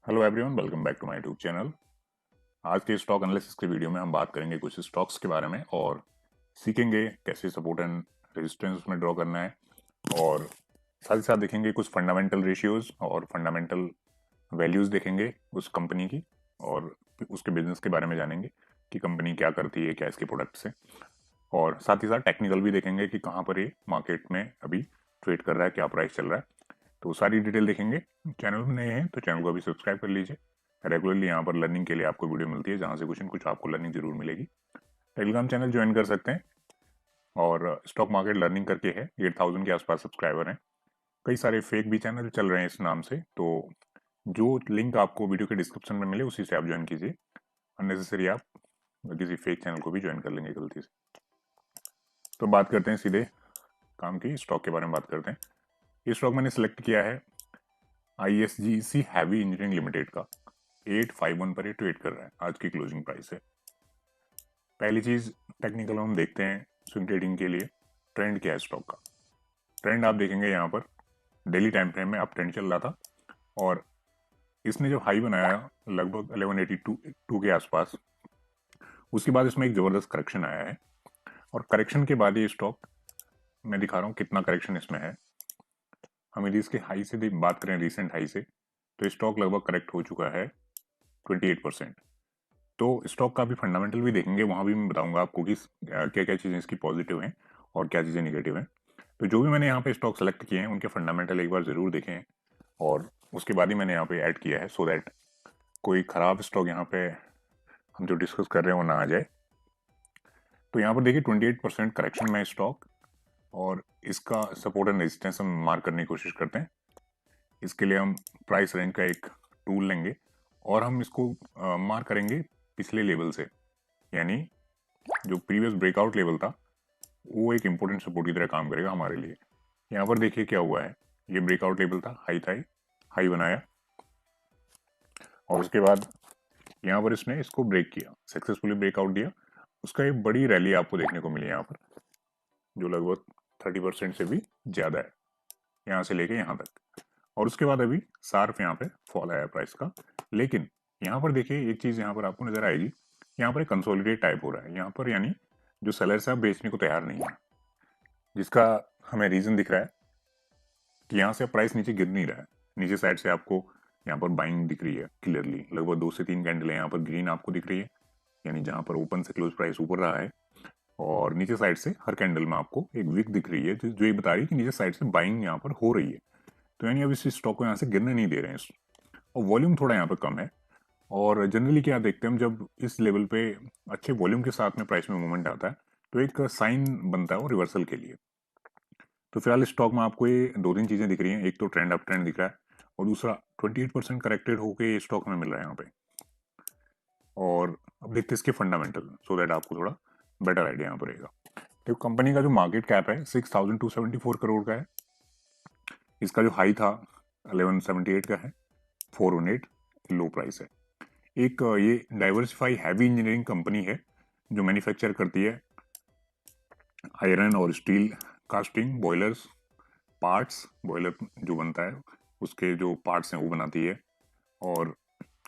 Hello everyone, welcome back to my YouTube channel. आज के stock analysis के video में हम बात करेंगे कुछ स्टॉक्स के बारे में और सीखेंगे कैसे सपोर्ट एंड रेजिस्टेंस उसमें ड्रॉ करना है। और साथ ही साथ देखेंगे कुछ फंडामेंटल रेशियोज और फंडामेंटल वैल्यूज देखेंगे उस कंपनी की, और उसके बिजनेस के बारे में जानेंगे कि कंपनी क्या करती है, क्या इसके प्रोडक्ट्स है। और साथ ही साथ टेक्निकल भी देखेंगे कि कहाँ पर ये मार्केट में अभी ट्रेड कर रहा है, क्या प्राइस चल रहा है। तो सारी डिटेल देखेंगे। चैनल में नए हैं तो चैनल को अभी सब्सक्राइब कर लीजिए। रेगुलरली यहाँ पर लर्निंग के लिए आपको वीडियो मिलती है, जहाँ से कुछ न कुछ आपको लर्निंग जरूर मिलेगी। टेलीग्राम चैनल ज्वाइन कर सकते हैं। और स्टॉक मार्केट लर्निंग करके है, 8000 के आसपास सब्सक्राइबर हैं। कई सारे फेक भी चैनल चल रहे हैं इस नाम से, तो जो लिंक आपको वीडियो के डिस्क्रिप्शन में मिले उसी से आप ज्वाइन कीजिए। अननेसेसरी आप किसी फेक चैनल को भी ज्वाइन कर लेंगे गलती से। तो बात करते हैं सीधे काम की, स्टॉक के बारे में बात करते हैं। ये स्टॉक मैंने सेलेक्ट किया है ISGC हैवी इंजीनियरिंग लिमिटेड का। 851 पर ये ट्रेड कर रहा है, आज की क्लोजिंग प्राइस है। पहली चीज, टेक्निकल हम देखते हैं स्विंग ट्रेडिंग के लिए ट्रेंड क्या है स्टॉक का। ट्रेंड आप देखेंगे यहाँ पर डेली टाइम फ्रेम में अप ट्रेंड चल रहा था, और इसने जो हाई बनाया लगभग 1182 के आसपास, उसके बाद इसमें एक जबरदस्त करेक्शन आया है। और करेक्शन के बाद ये स्टॉक, मैं दिखा रहा हूँ कितना करेक्शन इसमें है। हम यदि इसके हाई से बात करें, रिसेंट हाई से, तो स्टॉक लगभग करेक्ट हो चुका है 28%। तो स्टॉक का भी फंडामेंटल भी देखेंगे, वहां भी मैं बताऊंगा आपको कि क्या क्या चीज़ें इसकी पॉजिटिव हैं और क्या चीज़ें निगेटिव हैं। तो जो भी मैंने यहाँ पे स्टॉक सेलेक्ट किए हैं उनके फंडामेंटल एक बार जरूर देखें, और उसके बाद ही मैंने यहाँ पे ऐड किया है, सो दैट कोई खराब स्टॉक यहाँ पे हम जो डिस्कस कर रहे हैं वो ना आ जाए। तो यहाँ पर देखिए 28% करेक्शन में स्टॉक, और इसका सपोर्ट एंड रेजिस्टेंस हम मार्क करने की कोशिश करते हैं। इसके लिए हम प्राइस रेंज का एक टूल लेंगे और हम इसको मार्क करेंगे पिछले लेवल से, यानी जो प्रीवियस ब्रेकआउट लेवल था वो एक इंपॉर्टेंट सपोर्ट की तरह काम करेगा हमारे लिए। यहाँ पर देखिए क्या हुआ है, ये ब्रेकआउट लेवल था, हाई बनाया, और उसके बाद यहाँ पर इसने इसको ब्रेक किया, सक्सेसफुली ब्रेकआउट दिया। उसका एक बड़ी रैली आपको देखने को मिली यहाँ पर, जो लगभग 30% से भी ज्यादा है, यहाँ से लेके यहाँ तक। और उसके बाद अभी शार्प यहाँ पे फॉल आया प्राइस का। लेकिन यहाँ पर देखिए एक चीज यहाँ पर आपको नजर आएगी, यहाँ पर एक कंसोलिडेट टाइप हो रहा है यहाँ पर, यानी जो सेलर्स है बेचने को तैयार नहीं है, जिसका हमें रीजन दिख रहा है कि यहाँ से प्राइस नीचे गिर नहीं रहा है। नीचे साइड से आपको यहाँ पर बाइंग दिख रही है क्लियरली, लगभग 2 से 3 कैंडल है यहाँ पर ग्रीन आपको दिख रही है, यानी जहाँ पर ओपन से क्लोज प्राइस ऊपर रहा है। और नीचे साइड से हर कैंडल में आपको एक विक दिख रही है, जो ये बता रही है कि नीचे साइड से बाइंग यहाँ पर हो रही है। तो यानी अब इस स्टॉक को यहाँ से गिरने नहीं दे रहे हैं, और वॉल्यूम थोड़ा यहाँ पर कम है। और जनरली क्या देखते हैं हम, जब इस लेवल पे अच्छे वॉल्यूम के साथ में प्राइस में मूवमेंट आता है तो एक साइन बनता है वो रिवर्सल के लिए। तो फिलहाल स्टॉक में आपको ये 2 3 चीजें दिख रही हैं, एक तो ट्रेंड अप ट्रेंड दिख रहा है, और दूसरा 28% करेक्टेड होकर ये स्टॉक में मिल रहा है यहाँ पे। और अब देखते हैं इसके फंडामेंटल, सो दैट आपको थोड़ा बेटर आइडिया यहाँ पर रहेगा। तो कंपनी का जो मार्केट कैप है 6274 करोड़ का है। इसका जो हाई था 1178 का है, 418 लो प्राइस है। एक ये डाइवर्सिफाई हैवी इंजीनियरिंग कंपनी है जो मैन्युफैक्चर करती है आयरन और steel casting boilers parts. Boiler जो बनता है उसके जो पार्ट्स हैं वो बनाती है, और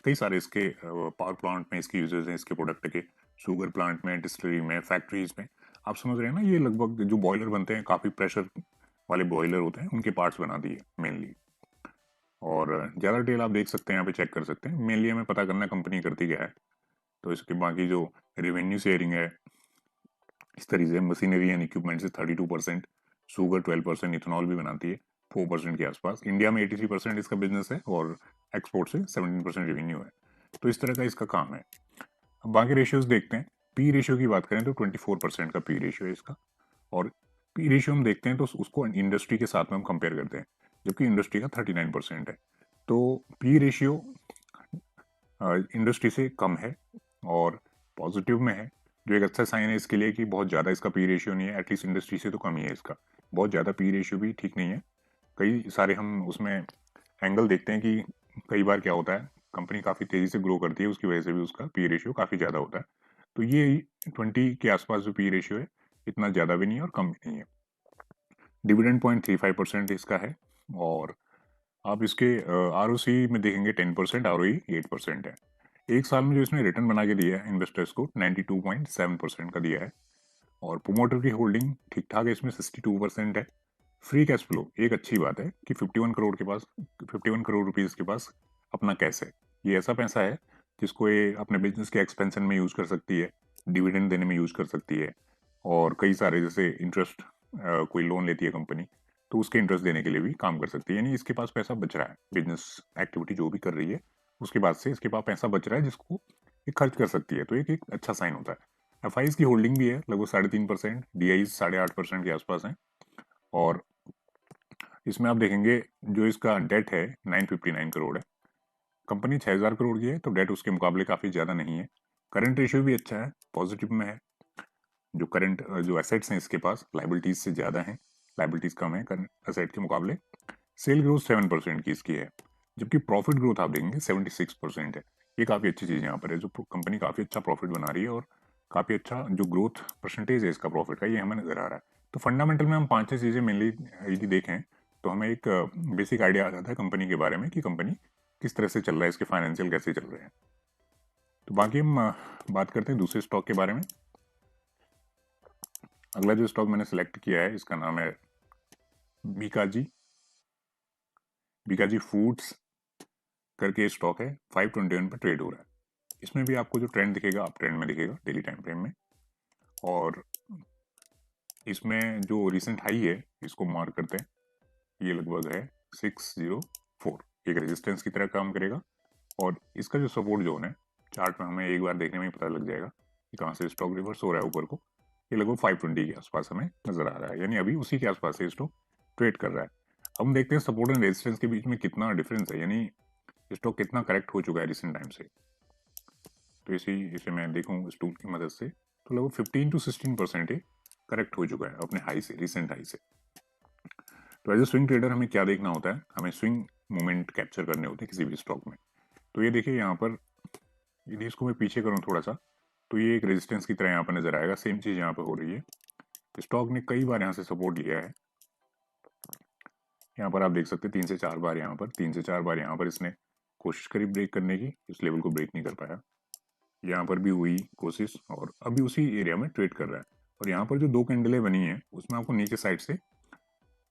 कई सारे इसके पावर प्लांट में इसके यूजेस हैं इसके प्रोडक्ट के, शुगर प्लांट में, डिस्टिलरी में, फैक्ट्रीज में। आप समझ रहे हैं ना, ये लगभग जो बॉयलर बनते हैं काफी प्रेशर वाले बॉयलर होते हैं, उनके पार्ट्स बनाती है मेनली। और ज़्यादा डिटेल आप देख सकते हैं, यहाँ पे चेक कर सकते हैं। मेनली हमें पता करना है कंपनी करती क्या है। तो इसके बाकी जो रेवेन्यू शेयरिंग है इस तरीके से, मशीनरी एंड इक्विपमेंट से 32%, शुगर 12%, इथेनॉल भी बनाती है 4% के आसपास। इंडिया में 83% इसका बिजनेस है, और एक्सपोर्ट से 17% रेवेन्यू है। तो इस तरह का इसका काम है। अब बाकी रेशियोज देखते हैं। पी रेशियो की बात करें तो 24% का पी रेशियो है इसका। और पी रेशियो हम देखते हैं तो उसको इंडस्ट्री के साथ में हम कंपेयर करते हैं, जबकि इंडस्ट्री का 39% है। तो पी रेशियो इंडस्ट्री से कम है और पॉजिटिव में है, जो एक अच्छा साइन है इसके लिए कि बहुत ज़्यादा इसका पी रेशियो नहीं है, एटलीस्ट इंडस्ट्री से तो कम ही है इसका। बहुत ज़्यादा पी रेशियो भी ठीक नहीं है। कई सारे हम उसमें एंगल देखते हैं कि कई बार क्या होता है, कंपनी काफ़ी तेज़ी से ग्रो करती है, उसकी वजह से भी उसका पी रेशियो काफ़ी ज़्यादा होता है। तो ये 20 के आसपास जो पी रेशियो है, इतना ज़्यादा भी नहीं है और कम भी नहीं है। डिविडेंड 0.35% इसका है, और आप इसके ROC में देखेंगे 10%, ROE 8% है। एक साल में जो इसने रिटर्न बना के दिया है इन्वेस्टर्स को 92.7% का दिया है। और प्रोमोटर की होल्डिंग ठीक ठाक है, इसमें 62% है। फ्री कैश फ्लो एक अच्छी बात है कि 51 करोड़ रुपीज के पास अपना कैश है। ये ऐसा पैसा है जिसको ये अपने बिजनेस के एक्सपेंशन में यूज कर सकती है, डिविडेंड देने में यूज कर सकती है, और कई सारे जैसे इंटरेस्ट, कोई लोन लेती है कंपनी तो उसके इंटरेस्ट देने के लिए भी काम कर सकती है। यानी इसके पास पैसा बच रहा है, बिजनेस एक्टिविटी जो भी कर रही है उसके बाद से इसके पास पैसा बच रहा है जिसको ये खर्च कर सकती है, तो एक अच्छा साइन होता है। FIs की होल्डिंग भी है लगभग 3.5%, DIs 8.5% के आसपास है। और इसमें आप देखेंगे जो इसका डेट है 959 करोड़ है। कंपनी 6000 करोड़ की है तो डेट उसके मुकाबले काफी ज्यादा नहीं है। करंट रेशियो भी अच्छा है, पॉजिटिव में है। जो करंट जो एसेट्स हैं इसके पास लाइबिलिटीज से ज्यादा है, लाइबिलिटीज कम है करंट एसेट के मुकाबले। सेल ग्रोथ 7% की इसकी है, जबकि प्रॉफिट ग्रोथ आप देखेंगे 76% है। ये काफी अच्छी चीज यहाँ पर है, जो कंपनी काफी अच्छा प्रॉफिट बना रही है और काफी अच्छा जो ग्रोथ परसेंटेज है इसका प्रॉफिट का, ये हमें नजर आ रहा है। तो फंडामेंटल में हम 5-6 चीजें मेनली यदि देखें तो हमें एक बेसिक आइडिया आ जाता है कंपनी के बारे में कि कंपनी किस तरह से चल रहा है, इसके फाइनेंशियल कैसे चल रहे हैं। तो बाकी हम बात करते हैं दूसरे स्टॉक के बारे में। अगला जो स्टॉक मैंने सेलेक्ट किया है इसका नाम है बीकाजी। बीकाजी फूड्स करके स्टॉक है, 521 पर ट्रेड हो रहा है। इसमें भी आपको जो ट्रेंड दिखेगा आप ट्रेंड में दिखेगा डेली टाइम फ्रेम में। और इसमें जो रिसेंट हाई है इसको मार्क करते हैं, ये लगभग है 604, एक रेजिस्टेंस की तरह काम करेगा। और इसका जो सपोर्ट जोन है चार्ट में हमें एक बार देखने में ही पता लग जाएगा कि कहाँ से स्टॉक रिवर्स हो रहा है ऊपर को। ये लगभग 520 के आसपास हमें नजर आ रहा है, यानी अभी उसी के आसपास से स्टॉक ट्रेड कर रहा है। अब हम देखते हैं सपोर्ट एंड रेजिस्टेंस के बीच में कितना डिफरेंस है, यानी स्टॉक कितना करेक्ट हो चुका है रिसेंट टाइम से। तो इसे मैं देखूँ इस टूल की मदद से तो लगभग 15 to 16% ही करेक्ट हो चुका है अपने हाई से, रिसेंट हाई से। तो एज ए स्विंग ट्रेडर हमें क्या देखना होता है, हमें स्विंग मोमेंट कैप्चर करने होते हैं किसी भी स्टॉक में। तो ये देखिए यहाँ पर यदि इसको मैं पीछे करूँ थोड़ा सा तो ये एक रेजिस्टेंस की तरह यहाँ पर नजर आएगा। सेम चीज यहाँ पर हो रही है, स्टॉक ने कई बार यहाँ से सपोर्ट लिया है। यहाँ पर आप देख सकते हैं 3 से 4 बार, यहाँ पर 3 से 4 बार यहाँ पर इसने कोशिश करी ब्रेक करने की, इस लेवल को ब्रेक नहीं कर पाया। यहाँ पर भी हुई कोशिश और अभी उसी एरिया में ट्रेड कर रहा है। और यहाँ पर जो 2 कैंडलें बनी है उसमें आपको नीचे साइड से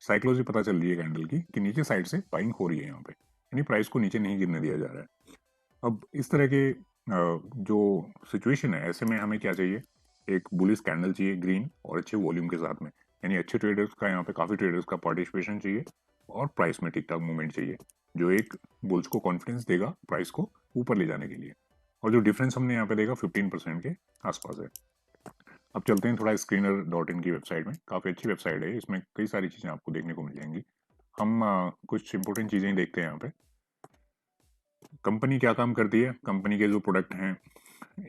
साइकोलॉजी पता चल रही है कैंडल की कि नीचे साइड से बाइंग हो रही है यहाँ पे, यानी प्राइस को नीचे नहीं गिरने दिया जा रहा है। अब इस तरह के जो सिचुएशन है ऐसे में हमें क्या चाहिए, एक बुलिश कैंडल चाहिए ग्रीन और अच्छे वॉल्यूम के साथ में, यानी अच्छे ट्रेडर्स का यहाँ पे काफी ट्रेडर्स का पार्टिसिपेशन चाहिए और प्राइस में ठीक ठाक मूवमेंट चाहिए जो एक बुल्स को कॉन्फिडेंस देगा प्राइस को ऊपर ले जाने के लिए। और जो डिफरेंस हमने यहाँ पे देखा 15% के आसपास है। अब चलते हैं थोड़ा screener.in की वेबसाइट में, काफ़ी अच्छी वेबसाइट है, इसमें कई सारी चीज़ें आपको देखने को मिल जाएंगी। हम कुछ इंपॉर्टेंट चीज़ें देखते हैं यहाँ पे। कंपनी क्या काम करती है, कंपनी के जो प्रोडक्ट हैं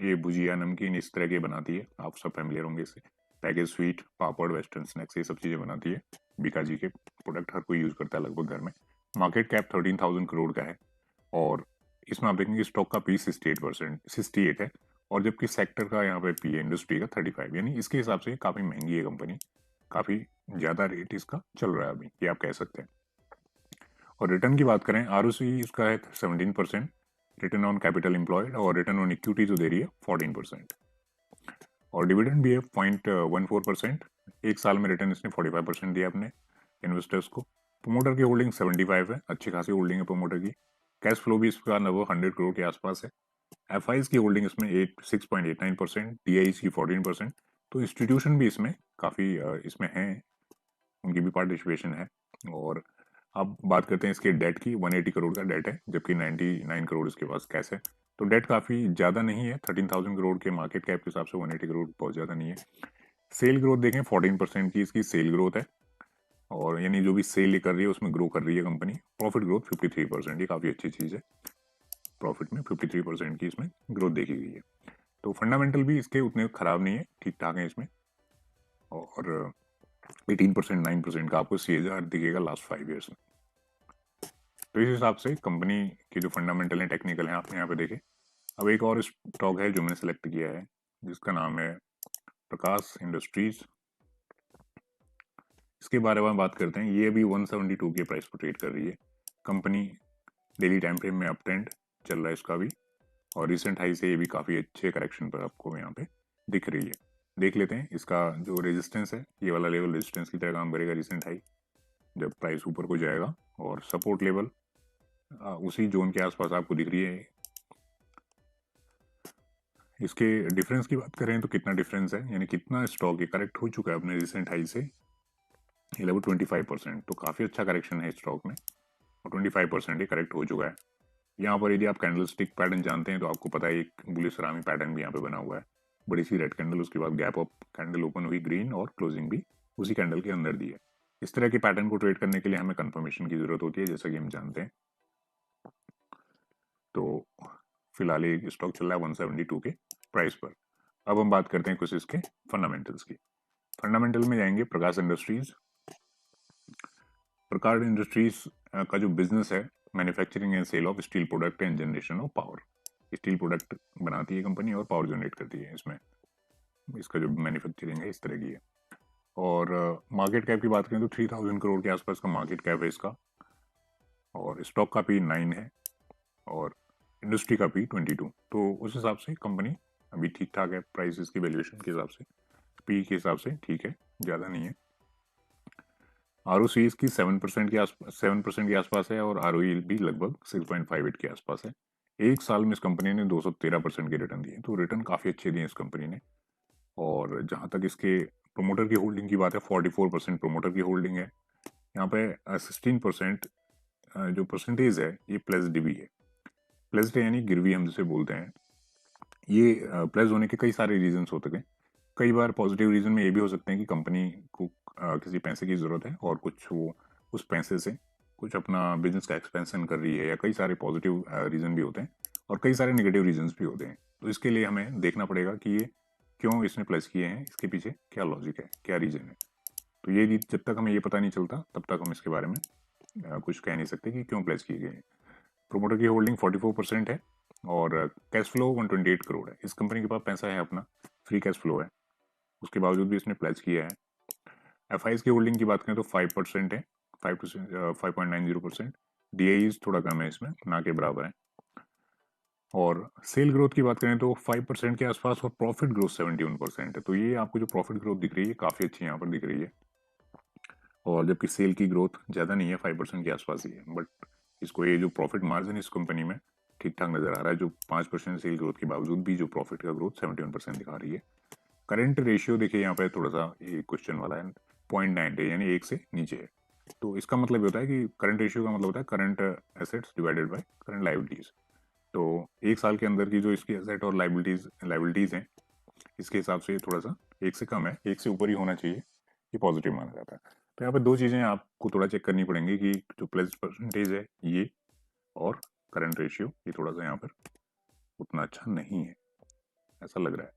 ये भुजिया नमकीन इस तरह के बनाती है, आप सब फैमिलियर होंगे इससे। पैकेज स्वीट पापड़ वेस्टर्न स्नैक्स ये सब चीज़ें बनाती है। बीकाजी के प्रोडक्ट हर कोई यूज़ करता है लगभग घर में। मार्केट कैप 13,000 करोड़ का है और इसमें आप देखेंगे स्टॉक का पी 68 है। और जबकि सेक्टर का यहाँ पे पी है इंडस्ट्री का 35, यानी इसके हिसाब से काफ़ी महंगी है कंपनी, काफ़ी ज़्यादा रेट इसका चल रहा है अभी, ये आप कह सकते हैं। और रिटर्न की बात करें ROC इसका है 17%, रिटर्न ऑन कैपिटल एम्प्लॉयड और रिटर्न ऑन इक्विटी जो दे रही है 14%। और डिविडेंड भी है 0.14%। एक साल में रिटर्न इसने 45% दिया अपने इन्वेस्टर्स को। प्रोमोटर की होल्डिंग 75 है, अच्छी खासी होल्डिंग है प्रोमोटर की। कैश फ्लो भी इसका लगभग 100 करोड़ के आसपास है। FIs की होल्डिंग इसमें 6.89%, DIs की 14%। तो इंस्टीट्यूशन भी इसमें काफ़ी इसमें है, उनकी भी पार्टिसिपेशन है। और अब बात करते हैं इसके डेट की, 180 करोड़ का डेट है जबकि 99 करोड़ इसके पास कैश है। तो डेट काफ़ी ज़्यादा नहीं है, 13,000 करोड़ के मार्केट कैप के हिसाब से 180 करोड़ बहुत ज़्यादा नहीं है। सेल ग्रोथ देखें 14% की इसकी सेल ग्रोथ है, और यानी जो भी सेल कर रही है उसमें ग्रो कर रही है कंपनी। प्रॉफिट ग्रोथ 53%, ये काफ़ी अच्छी चीज़ है, प्रॉफिट में 53% की इसमें ग्रोथ देखी गई है। तो फंडामेंटल भी इसके उतने खराब नहीं है, ठीक ठाक है इसमें। और 18% 9% का आपको CAGR दिखेगा लास्ट 5 ईयर्स में। तो इस हिसाब से कंपनी के जो फंडामेंटल हैं टेक्निकल हैं आपने यहाँ पे देखे। अब एक और स्टॉक है जो मैंने सेलेक्ट किया है जिसका नाम है प्रकाश इंडस्ट्रीज। इसके बारे में बात करते हैं। ये अभी 172 के प्राइस पर ट्रेड कर रही है। कंपनी डेली टाइम फ्रेम में अप ट्रेंड चल रहा है इसका भी, और रिसेंट हाई से ये भी काफ़ी अच्छे करेक्शन पर आपको यहाँ पे दिख रही है। देख लेते हैं इसका जो रेजिस्टेंस है, ये वाला लेवल रेजिस्टेंस की तरह काम करेगा रिसेंट हाई जब प्राइस ऊपर को जाएगा, और सपोर्ट लेवल उसी जोन के आसपास आपको दिख रही है। इसके डिफरेंस की बात करें तो कितना डिफरेंस है, यानी कितना स्टॉक ये करेक्ट हो चुका है अपने रिसेंट हाई से, ये लगभग 25%, तो काफ़ी अच्छा करेक्शन है स्टॉक में, और 25% ये करेक्ट हो चुका है। यहाँ पर यदि आप कैंडल स्टिक पैटर्न जानते हैं तो आपको पता है एक बुलिश सलामी पैटर्न भी यहाँ पे बना हुआ है, बड़ी सी रेड कैंडल, उसके बाद गैप अप कैंडल ओपन हुई ग्रीन, और क्लोजिंग भी उसी कैंडल के अंदर दी है। इस तरह के पैटर्न को ट्रेड करने के लिए हमें कंफर्मेशन की जरूरत होती है, जैसा कि हम जानते हैं। तो फिलहाल ये स्टॉक चल रहा है 172 के प्राइस पर। अब हम बात करते हैं कुछ इसके फंडामेंटल्स की। फंडामेंटल में जाएंगे प्रकाश इंडस्ट्रीज। प्रकाश इंडस्ट्रीज का जो बिजनेस है, manufacturing and sale of steel product and generation of power. Steel product बनाती है कंपनी और पावर जनरेट करती है, इसमें इसका जो मैन्युफैक्चरिंग है इस तरह की है। और मार्केट कैप की बात करें तो 3000 करोड़ के आसपास का मार्केट कैप है इसका, और स्टॉक का पी 9 है, और इंडस्ट्री का पी 22। तो उस हिसाब से कंपनी अभी ठीक ठाक है, प्राइसेस की वैल्यूएशन के हिसाब से, पी के हिसाब से ठीक है, ज़्यादा नहीं है। ROC इसकी 7% के आसपास 7% के आसपास है, और ROE भी लगभग 6.58 के आसपास है। एक साल में इस कंपनी ने 213% के रिटर्न दिए, तो रिटर्न काफ़ी अच्छे दिए इस कंपनी ने। और जहाँ तक इसके प्रोमोटर की होल्डिंग की बात है, 44% प्रोमोटर की होल्डिंग है यहाँ पे। 16% जो परसेंटेज है ये प्लेस्ड भी है। प्लेस्ड यानी गिरवी हम जिसे बोलते हैं। ये प्लेस होने के कई सारे रीजंस होते हैं। कई बार पॉजिटिव रीजन में ये भी हो सकते हैं कि कंपनी को किसी पैसे की ज़रूरत है, और कुछ वो उस पैसे से कुछ अपना बिजनेस का एक्सपेंशन कर रही है, या कई सारे पॉजिटिव रीज़न भी होते हैं, और कई सारे नेगेटिव रीजंस भी होते हैं। तो इसके लिए हमें देखना पड़ेगा कि ये क्यों इसने प्लस किए हैं, इसके पीछे क्या लॉजिक है, क्या रीज़न है। तो ये जब तक हमें ये पता नहीं चलता तब तक हम इसके बारे में कुछ कह नहीं सकते कि क्यों प्लस किए गए हैं। प्रोमोटर की होल्डिंग 44% है, और कैश फ्लो 128 करोड़ है। इस कंपनी के पास पैसा है अपना, फ्री कैश फ्लो है, उसके बावजूद भी इसने प्लेज किया है। FIs की होल्डिंग की बात करें तो 5% है, 5.90%। DIs थोड़ा कम है इसमें, ना के बराबर है। और सेल ग्रोथ की बात करें तो 5% के आसपास, और प्रॉफिट ग्रोथ 71% है। तो ये आपको जो प्रॉफिट ग्रोथ दिख रही है काफ़ी अच्छी यहाँ पर दिख रही है, और जबकि सेल की ग्रोथ ज़्यादा नहीं है, 5% के आसपास ही है। बट इसको ये जो प्रॉफिट मार्जिन इस कंपनी में ठीक ठाक नजर आ रहा है, जो 5% सेल ग्रोथ के बावजूद भी जो प्रॉफिट का ग्रोथ 71% दिखा रही है। करंट रेशियो देखिए यहाँ पे थोड़ा सा ये क्वेश्चन वाला है, 0.9 है, यानी 1 से नीचे है। तो इसका मतलब ये होता है कि करंट रेशियो का मतलब होता है current assets divided by current liabilities. तो एक साल के अंदर की जो इसकी एसेट और लाइबिलिटीज हैं, इसके हिसाब से थोड़ा सा 1 से कम है, 1 से ऊपर ही होना चाहिए, ये पॉजिटिव माना जाता है। तो यहाँ पे दो चीज़ें आपको थोड़ा चेक करनी पड़ेंगी कि जो प्लस परसेंटेज है ये, और करंट रेशियो, ये थोड़ा सा यहाँ पर उतना अच्छा नहीं है, ऐसा लग रहा है।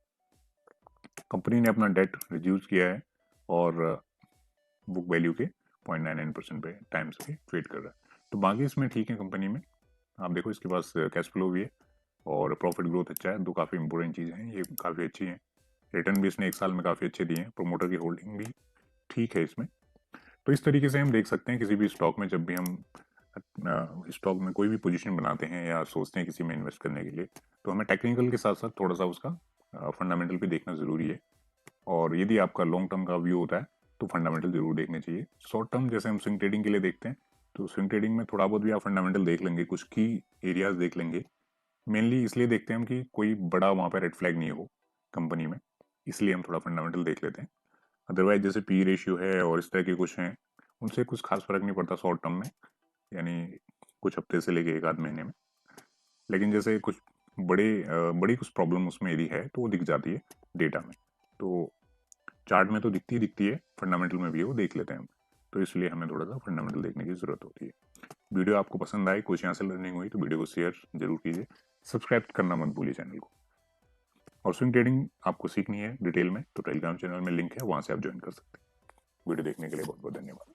कंपनी ने अपना डेट रिड्यूस किया है, और बुक वैल्यू के 0.99% पे टाइम्स पे ट्रेड कर रहा है। तो बाकी इसमें ठीक है कंपनी में, आप देखो इसके पास कैश फ्लो भी है, और प्रॉफिट ग्रोथ अच्छा है, दो काफ़ी इंपॉर्टेंट चीज़ें हैं, ये काफ़ी अच्छी हैं। रिटर्न भी इसने एक साल में काफ़ी अच्छे दिए हैं, प्रोमोटर की होल्डिंग भी ठीक है इसमें। तो इस तरीके से हम देख सकते हैं किसी भी स्टॉक में, जब भी हम स्टॉक में कोई भी पोजीशन बनाते हैं या सोचते हैं किसी में इन्वेस्ट करने के लिए, तो हमें टेक्निकल के साथ साथ थोड़ा सा उसका फंडामेंटल भी देखना ज़रूरी है। और यदि आपका लॉन्ग टर्म का व्यू होता है तो फंडामेंटल जरूर देखने चाहिए। शॉर्ट टर्म जैसे हम स्विंग ट्रेडिंग के लिए देखते हैं, तो स्विंग ट्रेडिंग में थोड़ा बहुत भी आप फंडामेंटल देख लेंगे, कुछ की एरियाज देख लेंगे। मेनली इसलिए देखते हैं हम कि कोई बड़ा वहाँ पर रेड फ्लैग नहीं हो कंपनी में, इसलिए हम थोड़ा फंडामेंटल देख लेते हैं। अदरवाइज जैसे पी रेशियो है और इस तरह के कुछ हैं, उनसे कुछ खास फर्क नहीं पड़ता शॉर्ट टर्म में, यानी कुछ हफ्ते से लेके एक आध महीने में। लेकिन जैसे कुछ बड़ी कुछ प्रॉब्लम उसमें यदि है तो वो दिख जाती है डेटा में। तो चार्ट में तो दिखती है, फंडामेंटल में भी वो देख लेते हैं हम। तो इसलिए हमें थोड़ा सा फंडामेंटल देखने की जरूरत होती है। वीडियो आपको पसंद आई, कुछ यहाँ से लर्निंग हुई, तो वीडियो को शेयर जरूर कीजिए, सब्सक्राइब करना मत भूलिए चैनल को। और स्विंग ट्रेडिंग आपको सीखनी है डिटेल में, तो टेलीग्राम चैनल में लिंक है, वहां से आप ज्वाइन कर सकते हैं। वीडियो देखने के लिए बहुत बहुत धन्यवाद।